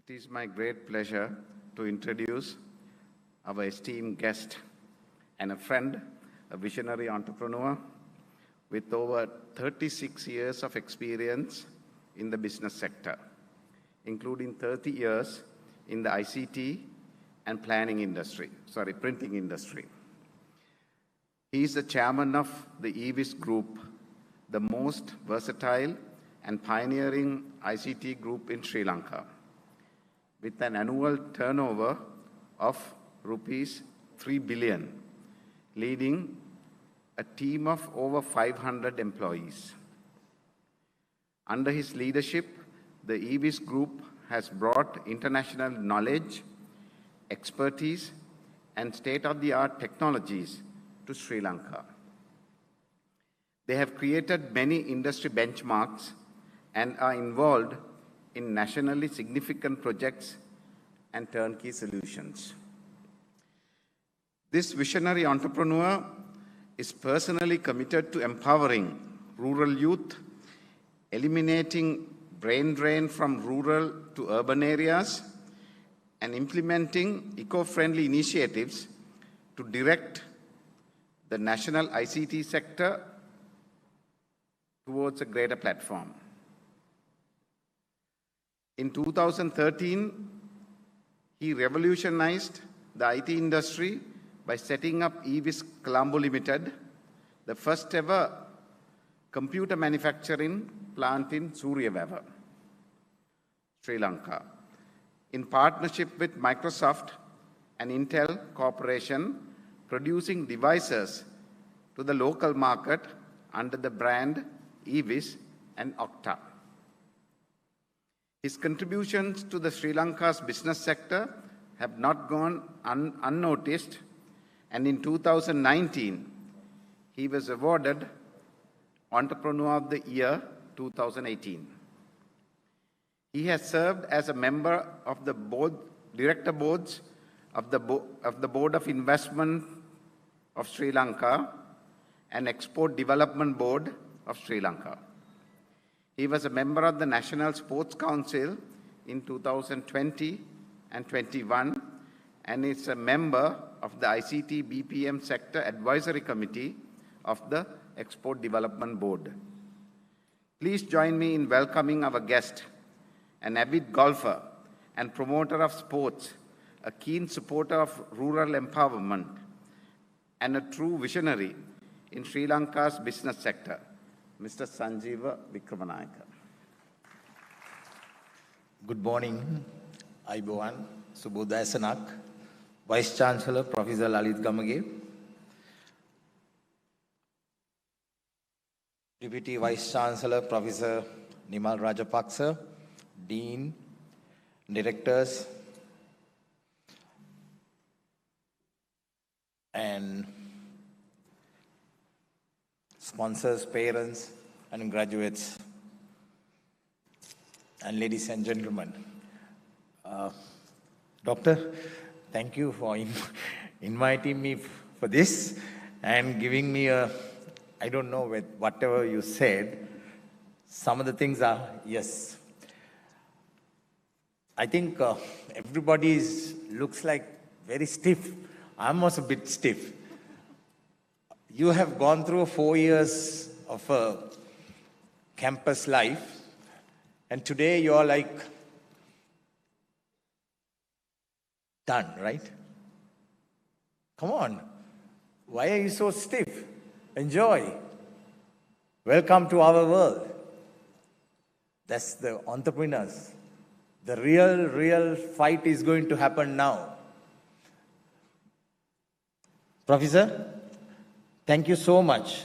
It is my great pleasure to introduce our esteemed guest and a friend, a visionary entrepreneur with over 36 years of experience in the business sector, including 30 years in the ICT and printing industry. He is the chairman of the ewis group, the most versatile and pioneering ICT group in Sri Lanka, with an annual turnover of rupees 3 billion, leading a team of over 500 employees. Under his leadership, the ewis group has brought international knowledge, expertise, and state-of-the-art technologies to Sri Lanka. They have created many industry benchmarks and are involved in nationally significant projects and turnkey solutions. This visionary entrepreneur is personally committed to empowering rural youth, eliminating brain drain from rural to urban areas, and implementing eco-friendly initiatives to direct the national ICT sector towards a greater platform. In 2013, he revolutionized the IT industry by setting up ewis Colombo Limited, the first ever computer manufacturing plant in Suryawava, Sri Lanka, in partnership with Microsoft and Intel Corporation, producing devices to the local market under the brand ewis and Okta. His contributions to the Sri Lanka's business sector have not gone unnoticed, and in 2019, he was awarded Entrepreneur of the Year 2018. He has served as a member of the director boards of the Board of Investment of Sri Lanka and Export Development Board of Sri Lanka. He was a member of the National Sports Council in 2020 and 21 and is a member of the ICT BPM Sector Advisory Committee of the Export Development Board. Please join me in welcoming our guest, an avid golfer and promoter of sports, a keen supporter of rural empowerment, and a true visionary in Sri Lanka's business sector, Mr. Sanjeewa Wickramanayaka. Good morning, Aibowan, Subodhaya Sanak, Vice Chancellor Professor Lalit Gamage, Deputy Vice Chancellor Professor Nimal Rajapaksa, Dean, Directors, and sponsors, parents, and graduates, and ladies and gentlemen. Doctor, thank you for inviting me for this and giving me I don't know, with whatever you said, some of the things are, yes. I think everybody looks like very stiff. I'm also a bit stiff. You have gone through 4 years of campus life, and today you're like done, right? Come on. Why are you so stiff? Enjoy. Welcome to our world. That's the entrepreneurs. The real fight is going to happen now. Professor, thank you so much.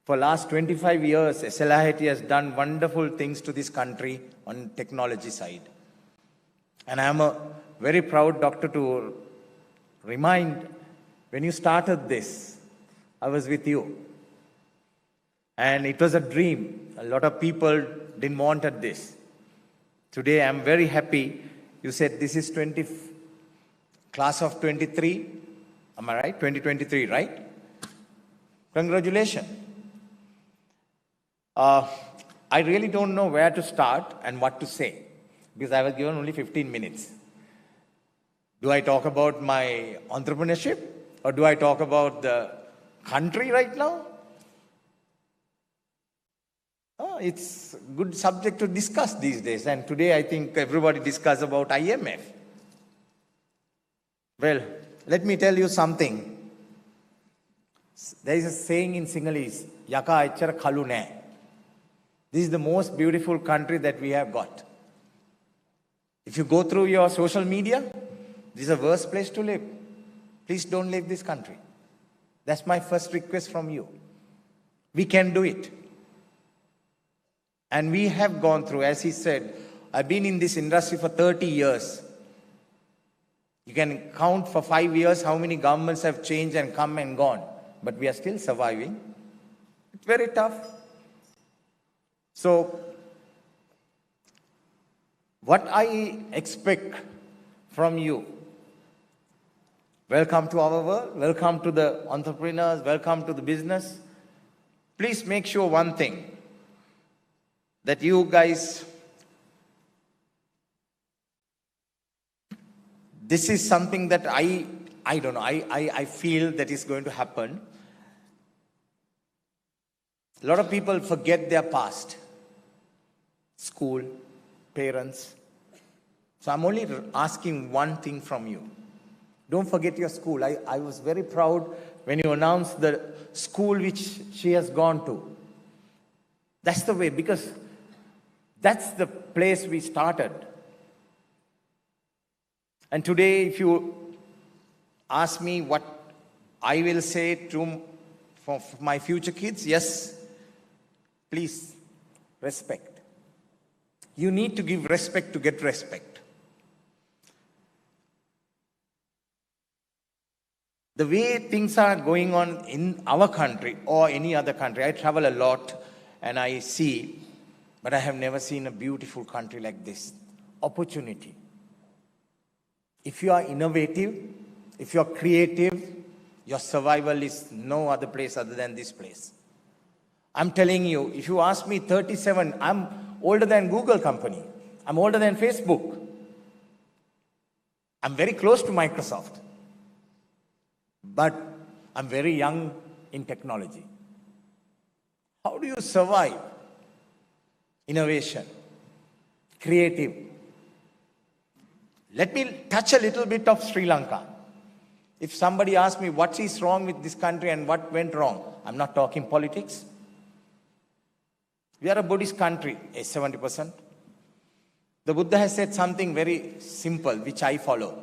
For last 25 years, SLIIT has done wonderful things to this country on technology side. And I'm a very proud doctor to remind, when you started this, I was with you. And it was a dream. A lot of people didn't wanted this. Today, I'm very happy. You said this is class of 23. Am I right? 2023, right? Congratulations. I really don't know where to start and what to say. because I was given only 15 minutes. Do I talk about my entrepreneurship or do I talk about the country right now? Oh, it's a good subject to discuss these days. And today I think everybody discuss about IMF. Well, let me tell you something. There is a saying in Sinhalese, Yaka echara kalu nae. This is the most beautiful country that we have got. If you go through your social media, this is the worst place to live. Please don't leave this country. That's my first request from you. We can do it. And we have gone through, as he said, I've been in this industry for 30 years. You can count for 5 years how many governments have changed and come and gone. But we are still surviving. It's very tough. So, what I expect from you, welcome to our world, welcome to the entrepreneurs, welcome to the business. Please make sure one thing, that you guys, this is something that I don't know, I feel that is going to happen. A lot of people forget their past. School, parents. So I'm only asking one thing from you. Don't forget your school. I was very proud when you announced the school which she has gone to. That's the way, because that's the place we started. And today, if you ask me what I will say for my future kids, yes, please, respect. You need to give respect to get respect. The way things are going on in our country or any other country, I travel a lot and I see, but I have never seen a beautiful country like this. Opportunity. If you are innovative, if you are creative, your survival is no other place other than this place. I'm telling you, if you ask me 37, I'm older than Google company. I'm older than Facebook. I'm very close to Microsoft. But I'm very young in technology. How do you survive? Innovation, creative. Let me touch a little bit of Sri Lanka. If somebody asks me what is wrong with this country and what went wrong, I'm not talking politics. We are a Buddhist country, 70%. The Buddha has said something very simple, which I follow.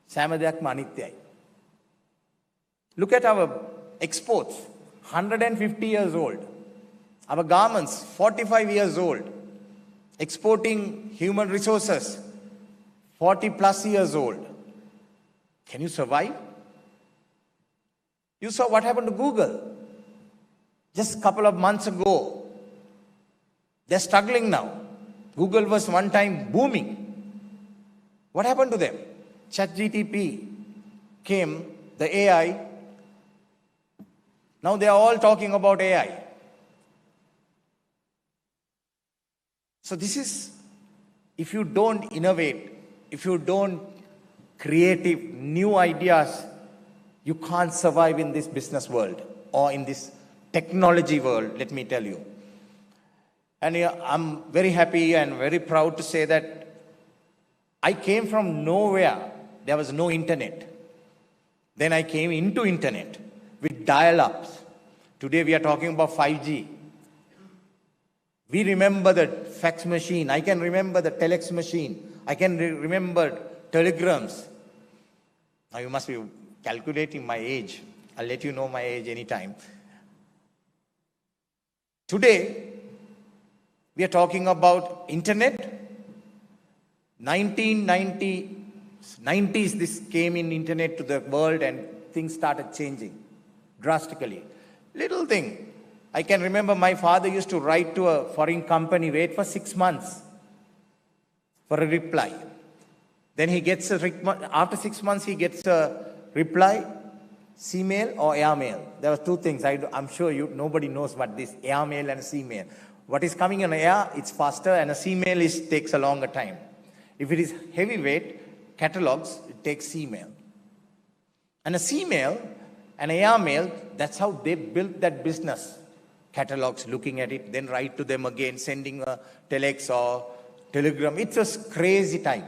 Samadeyak manityai. Look at our exports, 150 years old. Our garments, 45 years old. Exporting human resources, 40 plus years old. Can you survive? You saw what happened to Google. Just a couple of months ago, they're struggling now. Google was one time booming. What happened to them? ChatGPT came, the AI. Now they are all talking about AI. So this is, if you don't innovate, if you don't creative new ideas, you can't survive in this business world or in this technology world, let me tell you. And I'm very happy and very proud to say that I came from nowhere. There was no internet. Then I came into internet with dial-ups. Today we are talking about 5G. We remember the fax machine. I can remember the telex machine. I can remember telegrams. Now you must be calculating my age. I'll let you know my age anytime. Today, we are talking about internet. 1990s, this came in internet to the world and things started changing drastically. Little thing. I can remember my father used to write to a foreign company, wait for 6 months for a reply. Then he gets after 6 months, he gets a reply, C-mail or air mail. There were two things. I'm sure nobody knows what this air mail and C-mail. What is coming in air, it's faster, and a sea mail takes a longer time. If it is heavyweight catalogs, it takes sea mail. And a sea mail, an air mail, that's how they built that business. Catalogs, looking at it, then write to them again, sending a telex or telegram. It's a crazy time.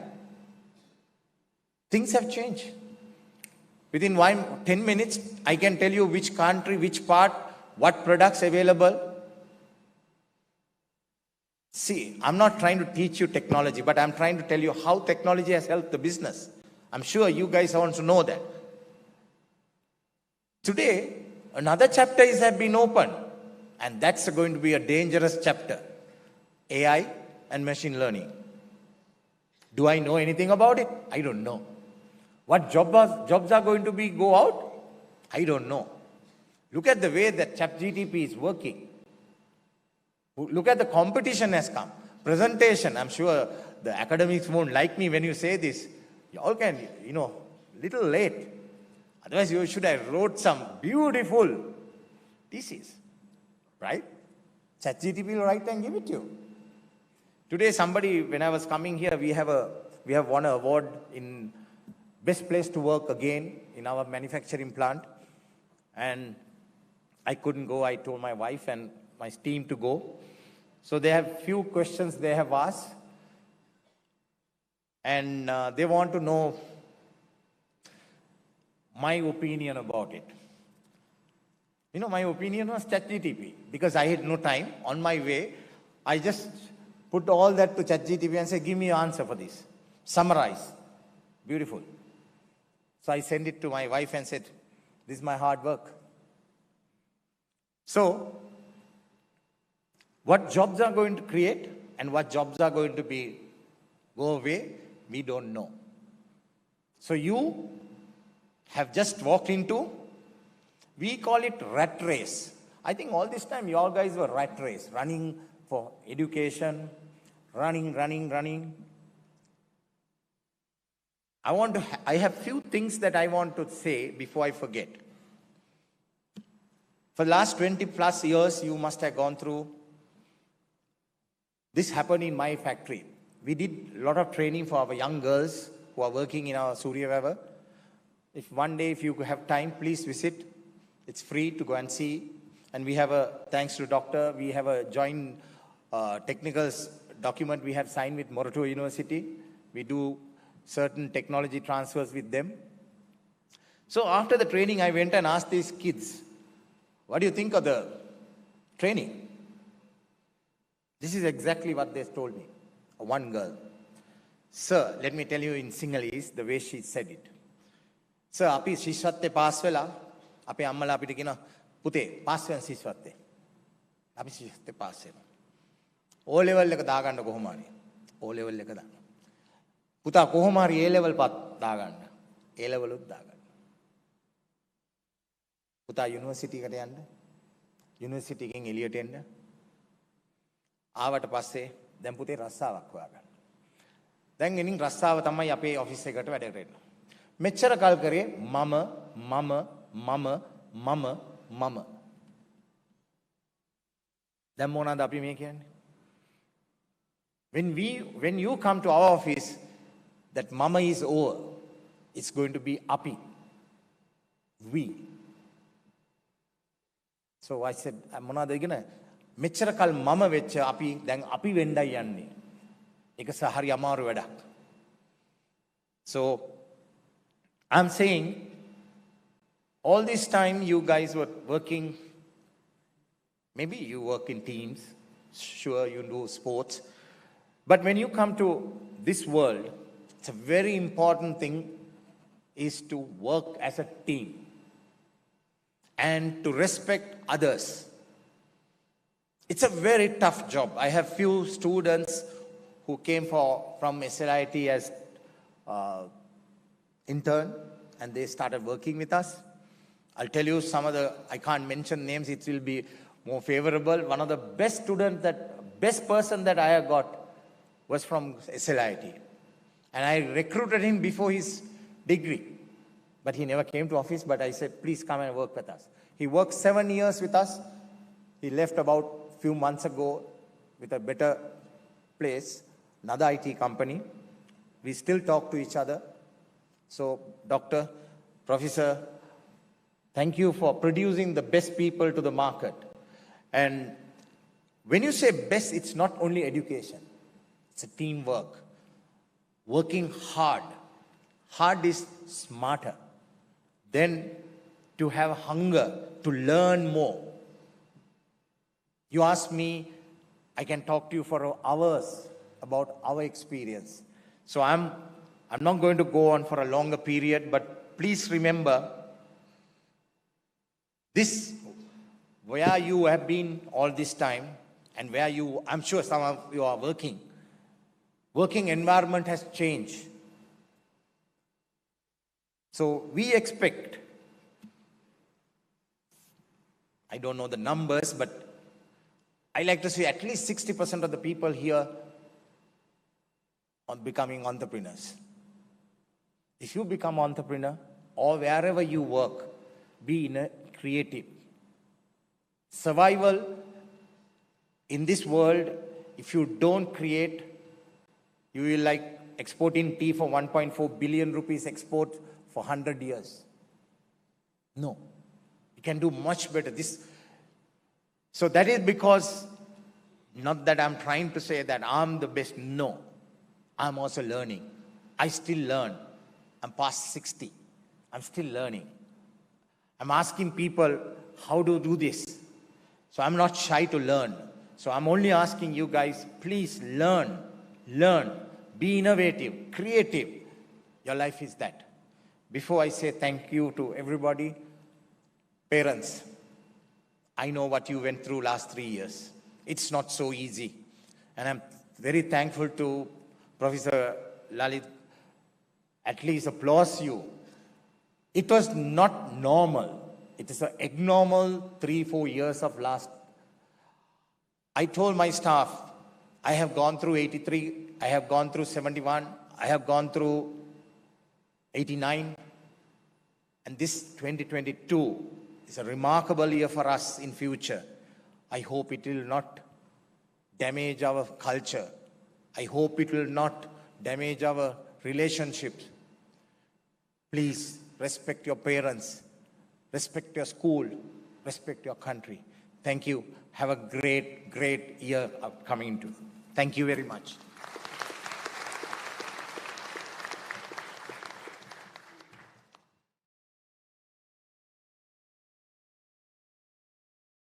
Things have changed. Within 10 minutes, I can tell you which country, which part, what products available. See, I'm not trying to teach you technology, but I'm trying to tell you how technology has helped the business. I'm sure you guys want to know that. Today, another chapter has been opened, and that's going to be a dangerous chapter. AI and machine learning. Do I know anything about it? I don't know. What jobs are going to go out? I don't know. Look at the way that ChatGPT is working. Look at the competition has come. Presentation, I'm sure the academics won't like me when you say this. You all can, little late. Otherwise, you should have wrote some beautiful thesis, right? ChatGPT will write and give it to you. Today, when I was coming here, we have won an award in best place to work again in our manufacturing plant. And I couldn't go. I told my wife and my team to go. So they have few questions they have asked. And they want to know my opinion about it. My opinion was ChatGPT because I had no time. On my way, I just put all that to ChatGPT and say, give me an answer for this. Summarize. Beautiful. So I sent it to my wife and said, this is my hard work. So, what jobs are going to create and what jobs are going to go away, we don't know. So you have just walked into, we call it rat race. I think all this time you all guys were rat race, running for education, running. I have few things that I want to say before I forget. For the last 20 plus years, you must have gone through. This happened in my factory. We did a lot of training for our young girls who are working in our Surya Weber. If one day, if you have time, please visit. It's free to go and see. And we have thanks to doctor, we have a joint technical document we have signed with Morato University. We do certain technology transfers with them. So after the training, I went and asked these kids, what do you think of the training? This is exactly what they told me. One girl. Sir, let me tell you in Sinhalese the way she said it. Sir, api shishwatte pass vela, api ammala apita kina pute pass wen shishwatte. Api shishwatte pass vela. O level එක දාගන්න කොහොමද? O level එක දාන්න. පුතා කොහොම හරි A level පත් දාගන්න. A level උත් දාගන්න. පුතා යුනිවර්සිටි එකට යන්න. යුනිවර්සිටි එකෙන් එළියට එන්න. ආවට පස්සේ දැන් පුතේ රස්සාවක් හොයාගන්න. දැන් එනින් රස්සාව තමයි අපේ ඔෆිස් එකට වැඩට එන්න. මෙච්චර කල් කරේ මම. දැන් මොනවාද අපි මේ කියන්නේ? When you come to our office, that mama is over. It's going to be api. We. So I said, මොනවාද ඉගෙන මෙච්චර කල් මම වෙච්ච අපි දැන් අපි වෙන්නයි යන්නේ. ඒක සහරි අමාරු වැඩක්. So I'm saying all this time you guys were working, maybe you work in teams, sure you do sports, but when you come to this world, it's a very important thing is to work as a team and to respect others. It's a very tough job. I have few students who came from SLIIT as intern, and they started working with us. I'll tell you some of I can't mention names, it will be more favorable. One of the best best person that I have got was from SLIIT. And I recruited him before his degree. But he never came to office, but I said, please come and work with us. He worked 7 years with us. He left about few months ago with a better place, another IT company. We still talk to each other. So, Doctor, Professor, thank you for producing the best people to the market. And when you say best, it's not only education. It's a teamwork. Working hard. Hard is smarter. Then to have hunger, to learn more. You ask me, I can talk to you for hours about our experience. So I'm not going to go on for a longer period, but please remember this, where you have been all this time and where you, I'm sure some of you are working. Working environment has changed. So we expect, I don't know the numbers, but I like to say at least 60% of the people here are becoming entrepreneurs. If you become entrepreneur or wherever you work, be in a creative. Survival in this world, if you don't create, you will like exporting tea for 1.4 billion rupees export for 100 years. No, you can do much better. So that is because, not that I'm trying to say that I'm the best, no. I'm also learning. I still learn. I'm past 60. I'm still learning. I'm asking people how to do this. So I'm not shy to learn. So I'm only asking you guys, please learn, be innovative, creative. Your life is that. Before I say thank you to everybody, parents, I know what you went through last 3 years. It's not so easy. And I'm very thankful to Professor Lalit. At least applause you. It was not normal. It is an abnormal 3-4 years of last. I told my staff, I have gone through 83, I have gone through 71, I have gone through 89. And this 2022 is a remarkable year for us in future. I hope it will not damage our culture. I hope it will not damage our relationships. Please respect your parents, respect your school, respect your country. Thank you. Have a great, great year upcoming too. Thank you very much.